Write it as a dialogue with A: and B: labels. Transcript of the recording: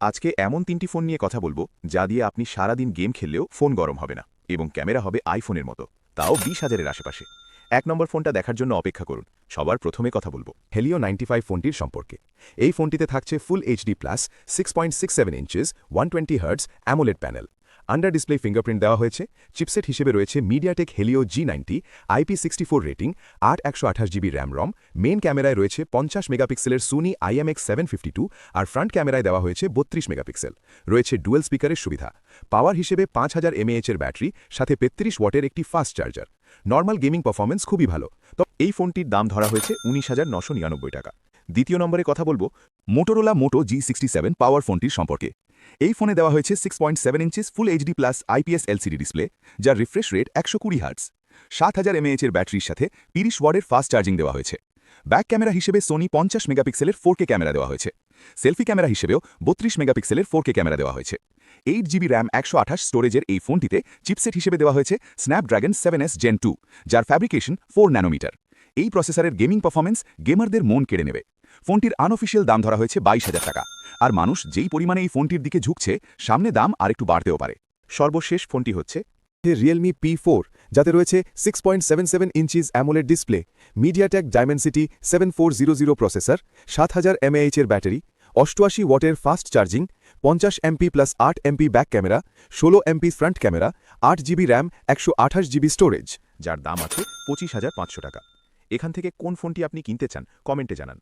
A: আজকে এমন 3টি ফোন নিয়ে কথা বলবো যা দিয়ে আপনি সারাদিন গেম খেললেও ফোন গরম হবে না এবং ক্যামেরা হবে আইফোনের মতো, তাও 20,000-এর আশেপাশে। 1 নম্বর ফোনটা দেখার জন্য অপেক্ষা করুন। সবার প্রথমে কথা বলবো হেলিও 95 ফোনটির সম্পর্কে। এই ফোনটিতে থাকছে full HD plus 6.67 inches 120 hertz AMOLED panel. Under display fingerprint দেওয়া হয়েছে। চিপসেট হিসেবে রয়েছে MediaTek Helio G90, IP64 rating, 8/128GB RAM ROM. Main ক্যামেরায় রয়েছে 50 মেগাপিক্সেলের সোনি IMX752 আর ফ্রন্ট ক্যামেরায় দেওয়া হয়েছে 32 মেগাপিক্সেল। রয়েছে ডুয়েল স্পিকারের সুবিধা। পাওয়ার হিসেবে 5000 mAh-এর ব্যাটারি, সাথে 33 ওয়াটের একটি fast charger. Normal gaming performance খুবই ভালো। তো এই ফোনটির দাম ধরা হয়েছে 19,999 টাকা। দ্বিতীয় নম্বরে কথা বলবো মোটোরোলা মোটো G67 পাওয়ার ফোনটির সম্পর্কে। এই ফোনে দেওয়া হয়েছে 6.7 ইঞ্চিস ফুল HD plus IPS LCD display, যার রিফ্রেশ রেট 120 হার্টজ। 7000 mAh-এর ব্যাটারির সাথে 30 ওয়াটের ফাস্ট চার্জিং দেওয়া হয়েছে। ব্যাক ক্যামেরা হিসেবে সোনি 50 মেগাপিক্সেলের 4K ক্যামেরা দেওয়া হয়েছে। সেলফি ক্যামেরা হিসেবেও 32 মেগাপিক্সেলের 4K ক্যামেরা দেওয়া হয়েছে। 8GB র্যাম 128 স্টোরেজের এই ফোনটিতে চিপসেট হিসেবে দেওয়া হয়েছে স্ন্যাপড্রাগন 7S Gen 2, যার ফ্যাব্রিকেশন 4 ন্যানোমিটার। এই প্রসেসরের গেমিং পারফরমেন্স গেমারদের মন কেড়ে নেবে। ফোনটির আনঅফিসিয়াল দাম ধরা হয়েছে 22,000 টাকা। আর মানুষ যেই পরিমাণে এই ফোনটির দিকে ঝুঁকছে, সামনে দাম আরেকটু বাড়তেও পারে। সর্বশেষ ফোনটি হচ্ছে
B: রিয়েলমি P4, যাতে রয়েছে 6.77 inches AMOLED display, MediaTek Dimensity 7400 processor, 7000 mAh-এর ব্যাটারি, 88 ওয়াটের fast charging, 50 MP plus 8 MP back camera, 16 MP front camera, 8GB RAM, 128GB storage.
A: যার দাম আছে 25,500 টাকা। এখান থেকে কোন ফোনটি আপনি কিনতে চান কমেন্টে জানান।